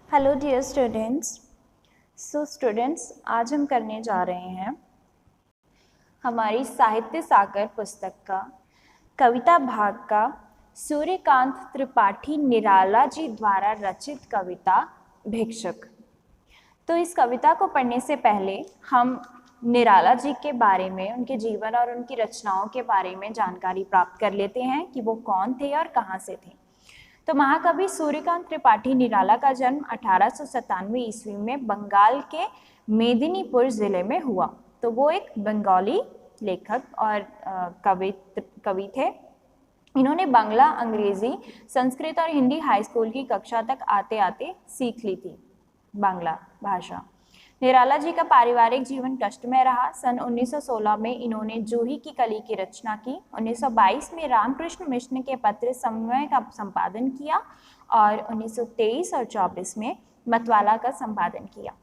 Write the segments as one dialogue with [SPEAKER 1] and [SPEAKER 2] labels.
[SPEAKER 1] Hello dear students. So students, आज हम करने जा रहे हैं हमारी साहित्य सागर पुस्तक का कविता भाग का सूर्यकांत त्रिपाठी निराला जी द्वारा रचित कविता भिक्षुक। तो इस कविता को पढ़ने से पहले हम निराला जी के बारे में, उनके जीवन और उनकी रचनाओं के बारे में जानकारी प्राप्त कर लेते हैं कि वो कौन थे और कहाँ से थे। तो महाकवि सूर्यकांत त्रिपाठी निराला का जन्म 1897 ईस्वी में बंगाल के मेदिनीपुर जिले में हुआ। तो वो एक बंगाली लेखक और कवि थे। इन्होंने बांग्ला, अंग्रेजी, संस्कृत और हिंदी हाई स्कूल की कक्षा तक आते आते सीख ली थी बांग्ला भाषा। निराला जी का पारिवारिक जीवन कष्टमय रहा। सन 1916 में इन्होंने जूही की कली की रचना की। 1922 में रामकृष्ण मिशन के पत्र समन्वय का संपादन किया और 1923 और 24 में मतवाला का संपादन किया।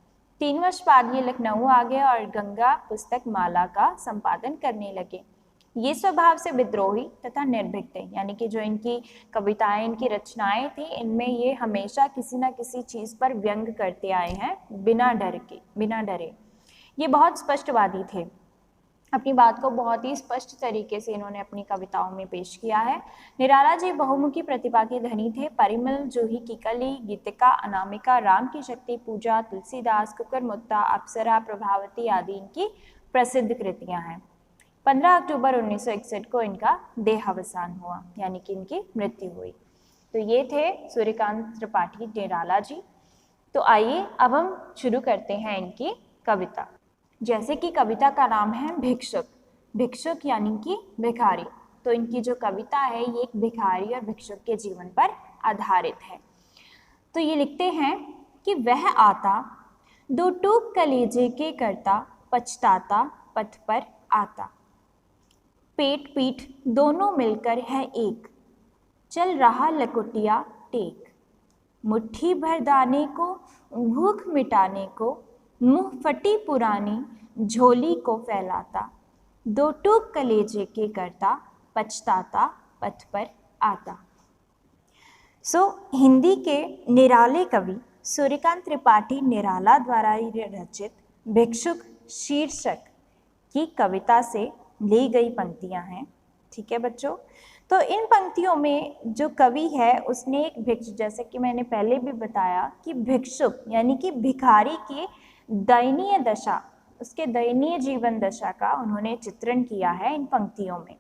[SPEAKER 1] 3 वर्ष बाद ये लखनऊ आ गए और गंगा पुस्तक माला का संपादन करने लगे। ये स्वभाव से विद्रोही तथा निर्भीक थे, यानी कि जो इनकी कविताएं, इनकी रचनाएं थी, इनमें ये हमेशा किसी न किसी चीज पर व्यंग करते आए हैं, बिना डरे। ये बहुत स्पष्टवादी थे। अपनी बात को बहुत ही स्पष्ट तरीके से इन्होंने अपनी कविताओं में पेश किया है। निराला जी बहुमुखी प्रतिभा के धनी थे। परिमल, जूही की कली, गीतिका, अनामिका, राम की शक्ति पूजा, तुलसीदास, कुकुरमुत्ता, अप्सरा, प्रभावती आदि इनकी प्रसिद्ध कृतियां हैं। 15 अक्टूबर 1961 को इनका देहावसान हुआ, यानी कि इनकी मृत्यु हुई। तो ये थे सूर्यकांत त्रिपाठी निराला जी। तो आइए अब हम शुरू करते हैं इनकी कविता। जैसे कि कविता का नाम है भिक्षुक। भिक्षुक यानी कि भिखारी। तो इनकी जो कविता है ये एक भिखारी और भिक्षुक के जीवन पर आधारित है। तो ये लिखते हैं कि वह आता, 2 टूक कलेजे के करता, पछताता पथ पर आता। पेट पीठ दोनों मिलकर है एक, चल रहा लकुटिया टेक। मुट्ठी भर दाने को, भूख मिटाने को, मुंह फटी पुरानी झोली को फैलाता। 2 टूक कलेजे के करता, पछताता पथ पर आता। हिंदी के निराले कवि सूर्यकांत त्रिपाठी निराला द्वारा रचित भिक्षुक शीर्षक की कविता से ली गई पंक्तियां हैं। ठीक है बच्चों। तो इन पंक्तियों में जो कवि है उसने एक भिक्षुक, जैसे कि मैंने पहले भी बताया कि भिक्षुक यानी कि भिखारी की दयनीय दशा, उसके दयनीय जीवन दशा का उन्होंने चित्रण किया है इन पंक्तियों में।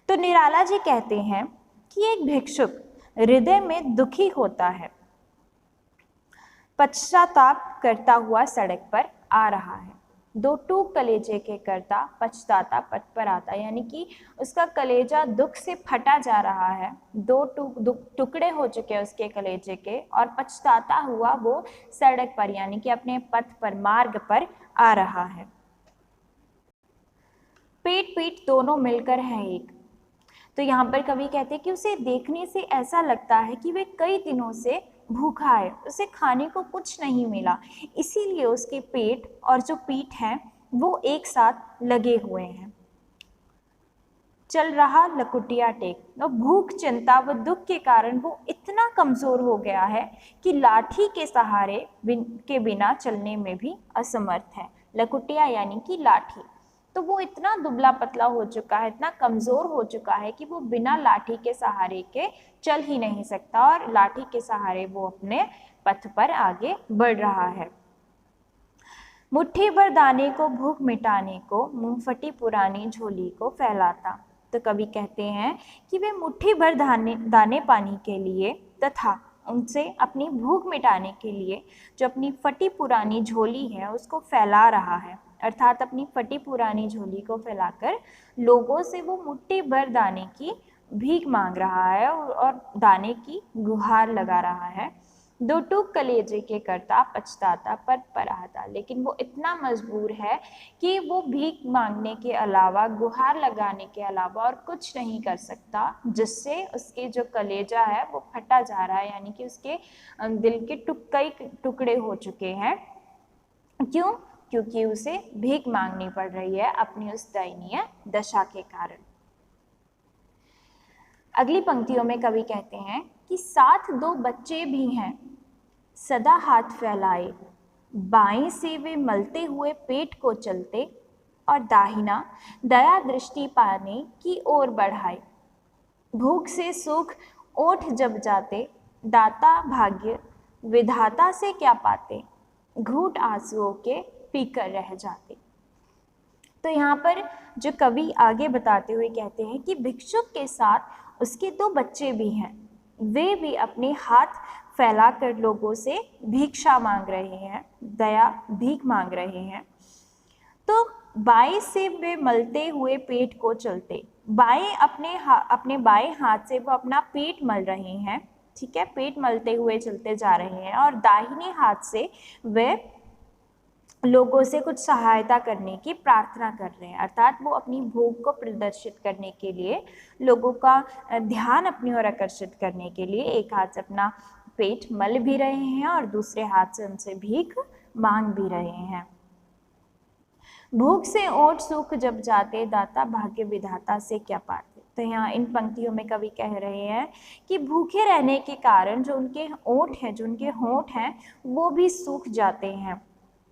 [SPEAKER 1] तो निराला जी कहते हैं कि एक भिक्षुक हृदय में दुखी होता है, पश्चाताप करता हुआ सड़क पर आ रहा है। 2 टूक कलेजे के करता, पछताता पथ पर आता, यानी कि उसका कलेजा दुख से फटा जा रहा है। 2 टुकड़े हो चुके हैं उसके कलेजे के और पछताता हुआ वो सड़क पर यानी कि अपने पथ पर, मार्ग पर आ रहा है। पेट पीठ दोनों मिलकर है एक। तो यहाँ पर कवि कहते हैं कि उसे देखने से ऐसा लगता है कि वे कई दिनों से भूखा है, उसे खाने को कुछ नहीं मिला, इसीलिए उसके पेट और जो पीठ है वो एक साथ लगे हुए हैं। चल रहा लकुटिया टेक। तो भूख, चिंता व दुख के कारण वो इतना कमजोर हो गया है कि लाठी के सहारे के बिना चलने में भी असमर्थ है। लकुटिया यानी कि लाठी। तो वो इतना दुबला पतला हो चुका है, इतना कमजोर हो चुका है कि वो बिना लाठी के सहारे के चल ही नहीं सकता और लाठी के सहारे वो अपने पथ पर आगे बढ़ रहा है। मुट्ठी भर दाने को, भूख मिटाने को, मुंह फटी पुरानी झोली को फैलाता। तो कवि कहते हैं कि वे मुट्ठी भर दाने पाने के लिए तथा उनसे अपनी भूख मिटाने के लिए जो अपनी फटी पुरानी झोली है उसको फैला रहा है, अर्थात अपनी फटी पुरानी झोली को फैलाकर लोगों से वो मुट्ठी भर दाने की भीख मांग रहा है और दाने की गुहार लगा रहा है। 2 टूक कलेजे के करता, पछताता पथ पर आता। लेकिन वो इतना मजबूर है कि वो भीख मांगने के अलावा, गुहार लगाने के अलावा और कुछ नहीं कर सकता, जिससे उसके जो कलेजा है वो फटा जा रहा है, यानी कि उसके दिल के कई टुकड़े हो चुके हैं। क्यों? क्योंकि उसे भीख मांगनी पड़ रही है अपनी उस दयनीय दशा के कारण। अगली पंक्तियों में कवि कहते हैं कि साथ 2 बच्चे भी हैं, सदा हाथ फैलाए, बाएं से वे मलते हुए पेट को चलते और दाहिना दया दृष्टि पाने की ओर बढ़ाए। भूख से सूख ओठ जब जाते, दाता भाग्य विधाता से क्या पाते, घूंट आंसुओं के पीकर रह जाते। तो यहाँ पर जो कवि आगे बताते हुए कहते हैं कि भिक्षुक के साथ उसके 2 बच्चे भी हैं, वे भी अपने हाथ फैलाकर लोगों से भिक्षा मांग रहे हैं, दया भीख मांग रहे हैं। तो बाएं से वे मलते हुए पेट को चलते, बाएं अपने बाएं हाथ से वो अपना पेट मल रहे हैं, ठीक है, पेट मलते हुए चलते जा रहे हैं, और दाहिने हाथ से वे लोगों से कुछ सहायता करने की प्रार्थना कर रहे हैं, अर्थात वो अपनी भूख को प्रदर्शित करने के लिए, लोगों का ध्यान अपनी ओर आकर्षित करने के लिए एक हाथ से अपना पेट मल भी रहे हैं और दूसरे हाथ से उनसे भीख मांग भी रहे हैं। भूख से ओठ सूख जब जाते, दाता भाग्य विधाता से क्या पाते। तो यहाँ इन पंक्तियों में कवि कह रहे हैं कि भूखे रहने के कारण जो उनके ओठ हैं, जो उनके होंठ हैं, वो भी सूख जाते हैं,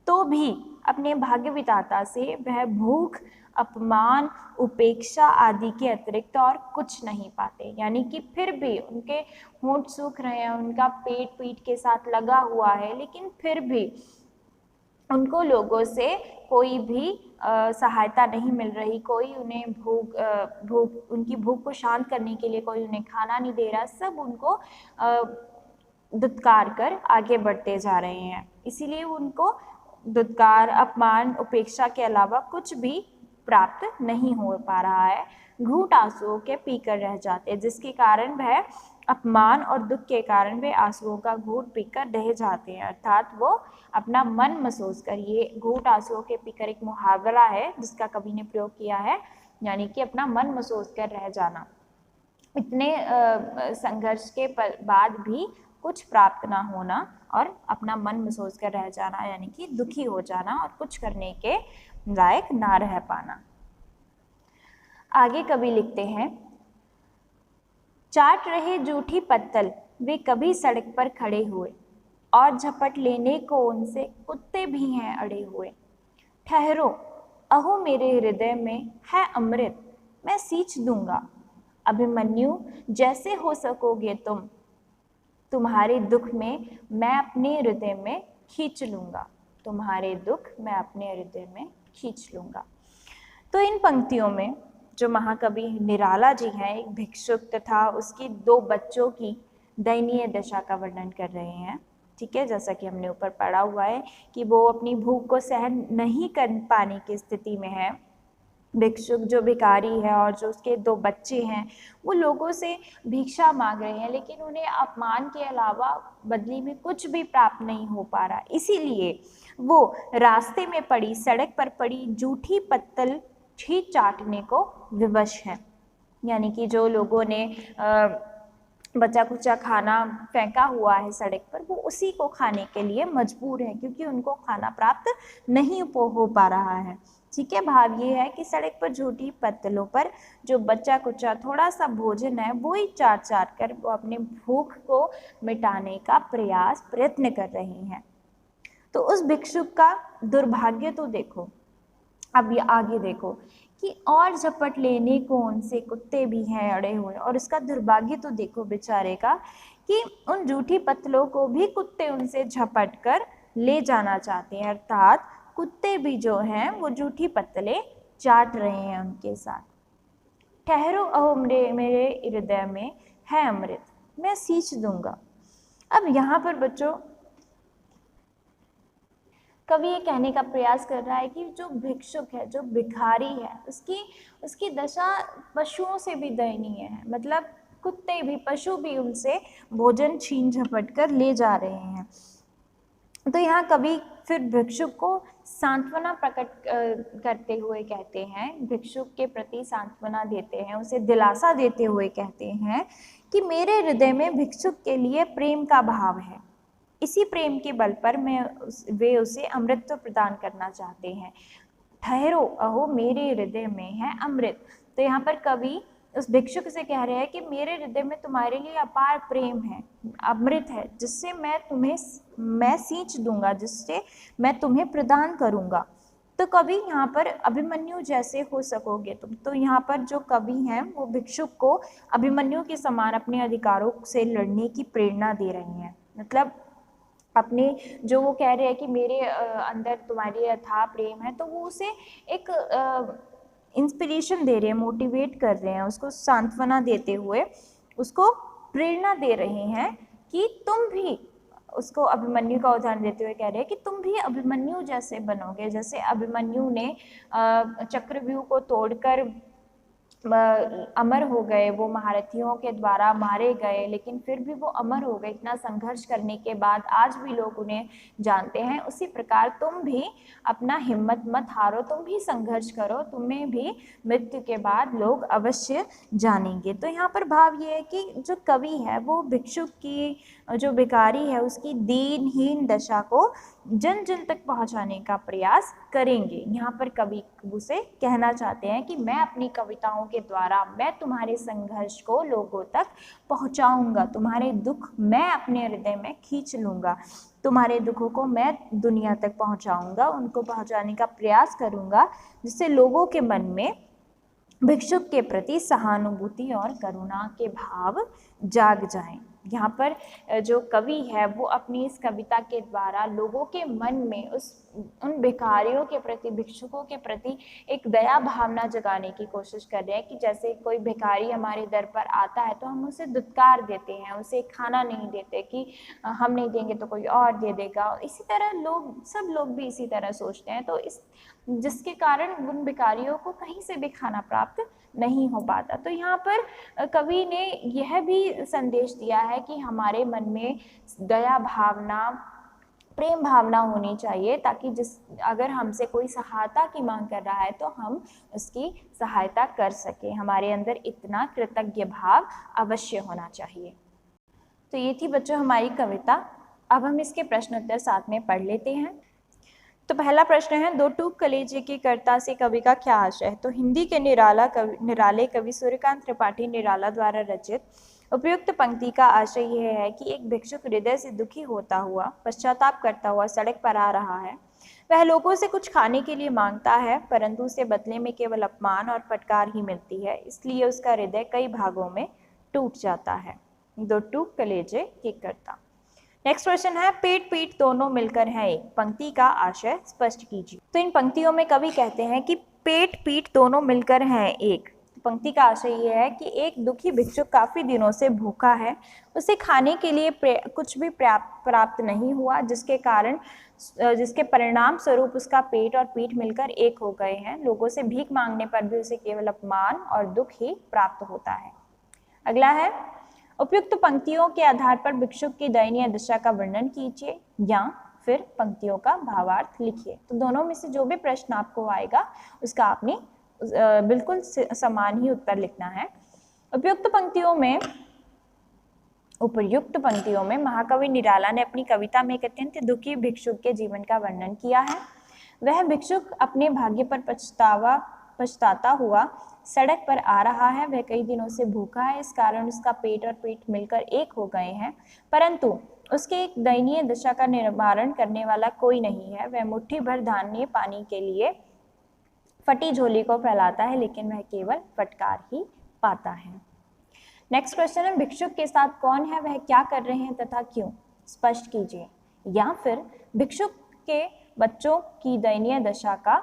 [SPEAKER 1] तो भी अपने भाग्य विधाता से वह भूख, अपमान, उपेक्षा आदि के अतिरिक्त और कुछ नहीं पाते। यानी कि फिर भी उनके होंठ सूख रहे हैं, उनका पेट पीठ के साथ लगा हुआ है, लेकिन फिर भी उनको लोगों से कोई भी सहायता नहीं मिल रही, कोई उन्हें उनकी भूख को शांत करने के लिए कोई उन्हें खाना नहीं दे रहा, सब उनको दुत्कार कर आगे बढ़ते जा रहे हैं। इसीलिए उनको दुत्कार, अपमान, उपेक्षा के अलावा कुछ भी प्राप्त नहीं हो पा रहा है। घूंट आंसुओं के पीकर रह जाते, जिसके कारण वह अपमान और दुख के कारण वे आंसुओं का घूंट पीकर रह जाते हैं, अर्थात वो अपना मन मसोस कर, ये घूंट आंसुओं के पीकर एक मुहावरा है जिसका कवि ने प्रयोग किया है, यानी कि अपना मन मसोस कर रह जाना, इतने संघर्ष के बाद भी कुछ प्राप्त ना होना और अपना मन मसोस कर रह जाना, यानी कि दुखी हो जाना और कुछ करने के लायक ना रह पाना। आगे कवि लिखते हैं, चाट रहे जूठी पत्तल वे कभी सड़क पर खड़े हुए, और झपट लेने को उनसे कुत्ते भी हैं अड़े हुए। ठहरो, अहो मेरे हृदय में है अमृत, मैं सींच दूंगा, अभिमन्यु जैसे हो सकोगे तुम, तुम्हारे दुख में मैं अपने हृदय में खींच लूंगा, तुम्हारे दुख मैं अपने हृदय में खींच लूंगा। तो इन पंक्तियों में जो महाकवि निराला जी हैं, एक भिक्षुक तथा उसकी 2 बच्चों की दयनीय दशा का वर्णन कर रहे हैं, ठीक है, जैसा कि हमने ऊपर पढ़ा हुआ है कि वो अपनी भूख को सहन नहीं कर पाने की स्थिति में है। भिक्षुक जो भिखारी है और जो उसके 2 बच्चे हैं, वो लोगों से भिक्षा मांग रहे हैं, लेकिन उन्हें अपमान के अलावा बदले में कुछ भी प्राप्त नहीं हो पा रहा। इसीलिए वो रास्ते में पड़ी, सड़क पर पड़ी जूठी पत्तल ही चाटने को विवश है। यानी कि जो लोगों ने बचा कुचा खाना फेंका हुआ है सड़क पर, वो उसी को खाने के लिए मजबूर है, क्योंकि उनको खाना प्राप्त नहीं हो पा रहा है। ठीक है, भाव ये है कि सड़क पर झूठी पत्तलों पर जो बचा कुचा थोड़ा सा भोजन है, वो ही चाट चाट कर वो अपने भूख को मिटाने का प्रयत्न कर रहे हैं। तो उस भिक्षुक का दुर्भाग्य तो देखो, अब ये आगे देखो कि और झपट लेने को उनसे कुत्ते भी हैं अड़े हुए, और उसका दुर्भाग्य तो देखो बेचारे का कि उन जूठी पत्तलों को भी कुत्ते उनसे झपट कर ले जाना चाहते हैं, अर्थात कुत्ते भी जो हैं वो जूठी पत्तलें चाट रहे हैं उनके साथ। ठहरो, अहो मेरे हृदय में है अमृत, मैं सींच दूंगा। अब यहाँ पर बच्चों कवि ये कहने का प्रयास कर रहा है कि जो भिक्षुक है, जो भिखारी है, उसकी दशा पशुओं से भी दयनीय है। मतलब कुत्ते भी, पशु भी उनसे भोजन छीन झपट कर ले जा रहे हैं। तो यहाँ कवि फिर भिक्षुक को सांत्वना प्रकट करते हुए कहते हैं, भिक्षुक के प्रति सांत्वना देते हैं, उसे दिलासा देते हुए कहते हैं कि मेरे हृदय में भिक्षुक के लिए प्रेम का भाव है, इसी प्रेम के बल पर वे उसे अमृत प्रदान करना चाहते हैं। ठहरो, अहो मेरे हृदय में है अमृत। तो यहाँ पर कवि उस भिक्षुक से कह रहे हैं कि मेरे हृदय में तुम्हारे लिए अपार प्रेम है, अमृत है, जिससे मैं सींच दूंगा, जिससे मैं तुम्हें प्रदान करूंगा। तो कभी यहाँ पर अभिमन्यु जैसे हो सकोगे तुम। तो यहाँ पर जो कवि हैं वो भिक्षुक को अभिमन्यु के समान अपने अधिकारों से लड़ने की प्रेरणा दे रहे हैं। मतलब अपने जो वो कह रहे हैं कि मेरे अंदर तुम्हारे अथाह प्रेम है, तो वो उसे एक इंस्पिरेशन दे रहे हैं, मोटिवेट कर रहे हैं, उसको सांत्वना देते हुए उसको प्रेरणा दे रहे हैं कि तुम भी, उसको अभिमन्यु का उदाहरण देते हुए कह रहे हैं कि तुम भी अभिमन्यु जैसे बनोगे। जैसे अभिमन्यु ने चक्रव्यूह को तोड़कर अमर हो गए, वो महारथियों के द्वारा मारे गए, लेकिन फिर भी वो अमर हो गए इतना संघर्ष करने के बाद, आज भी लोग उन्हें जानते हैं। उसी प्रकार तुम भी अपना हिम्मत मत हारो, तुम भी संघर्ष करो, तुम्हें भी मृत्यु के बाद लोग अवश्य जानेंगे। तो यहाँ पर भाव ये है कि जो कवि है वो भिक्षुक की, जो भिखारी है उसकी दीनहीन दशा को जन जन तक पहुँचाने का प्रयास करेंगे। यहाँ पर कवि उसे कहना चाहते हैं कि मैं अपनी कविताओं के द्वारा मैं तुम्हारे संघर्ष को लोगों तक पहुंचाऊंगा, तुम्हारे दुख मैं अपने हृदय में खींच लूंगा, तुम्हारे दुखों को मैं दुनिया तक पहुंचाऊंगा, उनको पहुंचाने का प्रयास करूंगा, जिससे लोगों के मन में भिक्षुक के प्रति सहानुभूति और करुणा के भाव जाग जाएं। यहाँ पर जो कवि है वो अपनी इस कविता के द्वारा लोगों के मन में उन भिखारियों के प्रति, भिक्षुकों के प्रति एक दया भावना जगाने की कोशिश कर रहे हैं कि जैसे कोई भिखारी हमारे दर पर आता है तो हम उसे दुत्कार देते हैं, उसे खाना नहीं देते कि हम नहीं देंगे तो कोई और दे देगा। इसी तरह सब लोग भी इसी तरह सोचते हैं, तो जिसके कारण उन भिखारियों को कहीं से भी खाना प्राप्त नहीं हो पाता। तो यहाँ पर कवि ने यह भी संदेश दिया है कि हमारे मन में दया भावना, प्रेम भावना होनी चाहिए, ताकि अगर हमसे कोई सहायता की मांग कर रहा है तो हम उसकी सहायता कर सके। हमारे अंदर इतना कृतज्ञ भाव अवश्य होना चाहिए। तो ये थी बच्चों हमारी कविता। अब हम इसके प्रश्न उत्तर साथ में पढ़ लेते हैं। तो पहला प्रश्न है, दो टूक कलेजे की कर्ता से कवि का क्या आशय है। तो हिंदी के निराले कवि सूर्यकांत त्रिपाठी निराला द्वारा रचित उपयुक्त पंक्ति का आशय यह है कि एक भिक्षुक हृदय से दुखी होता हुआ, पश्चाताप करता हुआ सड़क पर आ रहा है। वह लोगों से कुछ खाने के लिए मांगता है, परंतु उसे बदले में केवल अपमान और फटकार ही मिलती है, इसलिए उसका हृदय कई भागों में टूट जाता है। दो टूक कलेजे की कर्ता। नेक्स्ट क्वेश्चन है, पेट पीठ दोनों मिलकर हैं एक, पंक्ति का आशय स्पष्ट कीजिए। तो इन पंक्तियों में कवि कहते हैं कि पेट पीठ दोनों मिलकर हैं एक। पंक्ति का आशय यह है कि एक दुखी भिक्षुक काफी दिनों से भूखा है, उसे खाने के लिए कुछ भी प्राप्त नहीं हुआ, जिसके परिणाम स्वरूप उसका पेट और पीठ मिलकर एक हो गए हैं। लोगों से भीख मांगने पर भी उसे केवल अपमान और दुख ही प्राप्त होता है। अगला है, उपयुक्त पंक्तियों के आधार पर भिक्षुक की दयनीय दशा का वर्णन कीजिए या फिर पंक्तियों का भावार्थ लिखिए। तो दोनों में से जो भी प्रश्न आपको आएगा उसका आपने बिल्कुल समान ही उत्तर लिखना है। उपयुक्त पंक्तियों में महाकवि निराला ने अपनी कविता में एक अत्यंत दुखी भिक्षुक के जीवन का वर्णन किया है। वह भिक्षुक अपने भाग्य पर पछताता हुआ सड़क पर आ रहा है। वह कई दिनों से भूखा है, इस कारण उसका पेट और पीठ मिलकर एक हो गए हैं, परंतु उसके एक दयनीय दशा का निवारण करने वाला कोई नहीं है। वह मुट्ठी भर धान्य पाने के लिए फटी झोली को फैलाता है, लेकिन वह केवल फटकार ही पाता है। नेक्स्ट क्वेश्चन है, भिक्षुक के साथ कौन है, वह क्या कर रहे हैं तथा क्यों, स्पष्ट कीजिए। या फिर भिक्षुक के बच्चों की दयनीय दशा का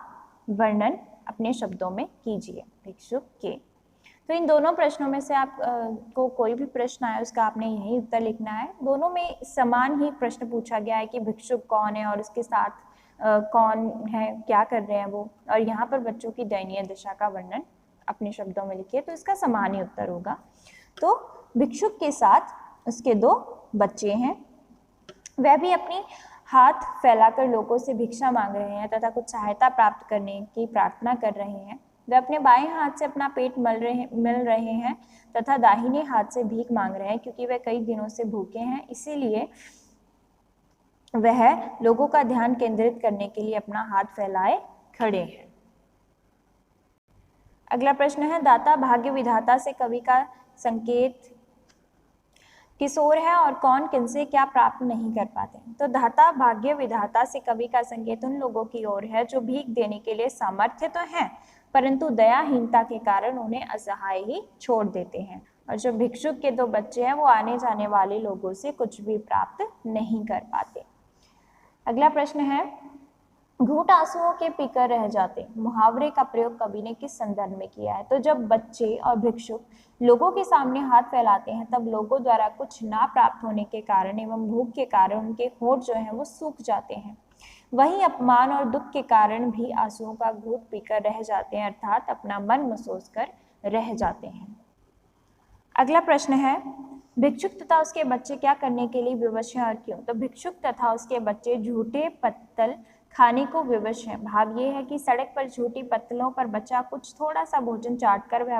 [SPEAKER 1] वर्णन अपने शब्दों में कीजिए। भिक्षुक के, तो इन दोनों प्रश्नों में से आप को कोई भी प्रश्न आए उसका आपने यही उत्तर लिखना है। दोनों में समान ही प्रश्न पूछा गया है कि भिक्षुक कौन है और उसके साथ कौन है, क्या कर रहे हैं वो, और यहाँ पर बच्चों की दयनीय दशा का वर्णन अपने शब्दों में लिखिए, तो इसका समान ही उत्तर होगा। तो भिक्षुक के साथ उसके दो बच्चे हैं, वह भी अपनी हाथ फैलाकर लोगों से भिक्षा मांग रहे हैं तथा कुछ सहायता प्राप्त करने की प्रार्थना कर रहे हैं। वे अपने बाएं हाथ से अपना पेट मल रहे हैं तथा दाहिने हाथ से भीख मांग रहे हैं, क्योंकि वे कई दिनों से भूखे हैं, इसीलिए वह लोगों का ध्यान केंद्रित करने के लिए अपना हाथ फैलाए खड़े हैं। अगला प्रश्न है, दाता भाग्य विधाता से कवि का संकेत किस ओर है और कौन किनसे क्या प्राप्त नहीं कर पाते। तो दाता भाग्य विधाता से कवि का संकेत उन लोगों की ओर है जो भीख देने के लिए सामर्थ्य तो हैं, परंतु दयाहीनता के कारण उन्हें असहाय ही छोड़ देते हैं। और जो भिक्षुक के 2 बच्चे हैं वो आने जाने वाले लोगों से कुछ भी प्राप्त नहीं कर पाते। अगला प्रश्न है, घूंट आंसुओं के पीकर रह जाते, मुहावरे का प्रयोग कवि ने किस संदर्भ में किया है। तो जब बच्चे और भिक्षुक लोगों के सामने हाथ फैलाते हैं तब लोगों द्वारा कुछ ना प्राप्त होने के कारण एवं भूख के कारण उनके होंठ जो हैं वो सूख जाते हैं। वहीं अपमान और दुख के कारण भी आंसुओं का घूंट पीकर रह जाते हैं, अर्थात अपना मन मसोस कर रह जाते हैं। अगला प्रश्न है, भिक्षुक तथा उसके बच्चे क्या करने के लिए विवश हैं और क्यों। तो भिक्षुक तथा उसके बच्चे झूठे पत्तल खाने को विवश हैं। भाव ये है कि सड़क पर झूठी पत्तलों पर बचा कुछ थोड़ा सा भोजन चाटकर वह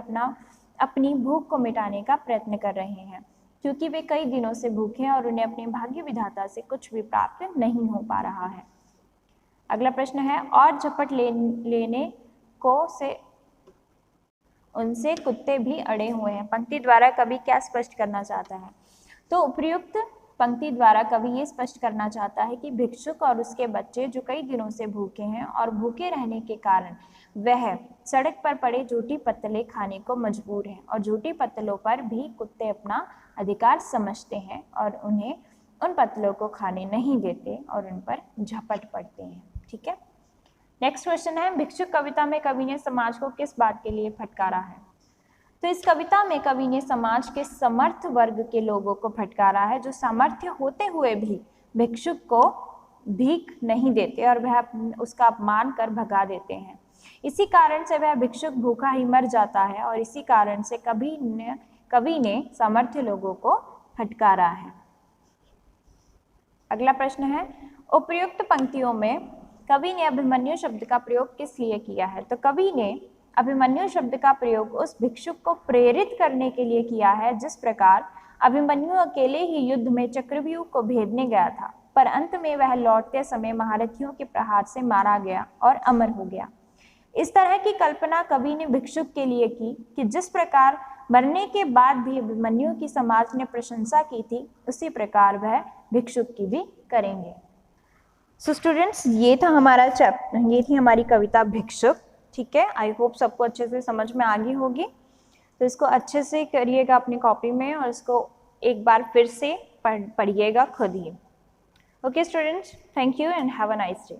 [SPEAKER 1] अपनी भूख को मिटाने का प्रयत्न कर रहे हैं, क्योंकि वे कई दिनों से भूखे हैं और उन्हें अपने भाग्य विधाता से कुछ भी प्राप्त नहीं हो पा रहा है। अगला प्रश्न है, और झपट लेने को से उनसे कुत्ते भी अड़े हुए हैं। पंक्ति द्वारा कवि क्या स्पष्ट करना चाहता है। तो उपर्युक्त पंक्ति द्वारा कवि ये स्पष्ट करना चाहता है कि भिक्षुक और उसके बच्चे जो कई दिनों से भूखे हैं और भूखे रहने के कारण वह सड़क पर पड़े झूठी पत्तलें खाने को मजबूर हैं, और झूठी पत्तलों पर भी कुत्ते अपना अधिकार समझते हैं और उन्हें उन पत्तलों को खाने नहीं देते और उन पर झपट पड़ते हैं। ठीक है, नेक्स्ट क्वेश्चन है, भिक्षुक कविता में कवि ने समाज को किस बात के लिए फटकारा है। तो इस कविता में कवि ने समाज के समर्थ वर्ग के लोगों को फटकारा है, जो सामर्थ्य होते हुए भी भिक्षुक को भीख नहीं देते और वह उसका अपमान कर भगा देते हैं। इसी कारण से वह भिक्षुक भूखा ही मर जाता है और इसी कारण से कवि ने सामर्थ्य लोगों को फटकारा है। अगला प्रश्न है, उपर्युक्त पंक्तियों में कवि ने अभिमन्यु शब्द का प्रयोग किस लिए किया है। तो कवि ने अभिमन्यु शब्द का प्रयोग उस भिक्षुक को प्रेरित करने के लिए किया है जिस प्रकार अभिमन्यु अकेले ही युद्ध में चक्रव्यूह को भेदने गया था, पर अंत में वह लौटते समय महारथियों के प्रहार से मारा गया और अमर हो गया। इस तरह की कल्पना कवि ने भिक्षुक के लिए की कि जिस प्रकार मरने के बाद भी अभिमन्यु की समाज ने प्रशंसा की थी, उसी प्रकार वह भिक्षुक की भी करेंगे। सो स्टूडेंट्स, ये था हमारा चैप्टर, ये थी हमारी कविता भिक्षुक। ठीक है, आई होप सबको अच्छे से समझ में आ गई होगी। तो इसको अच्छे से करिएगा अपनी कॉपी में और इसको एक बार फिर से पढ़िएगा खुद ही। Okay students, thank you and have a nice day.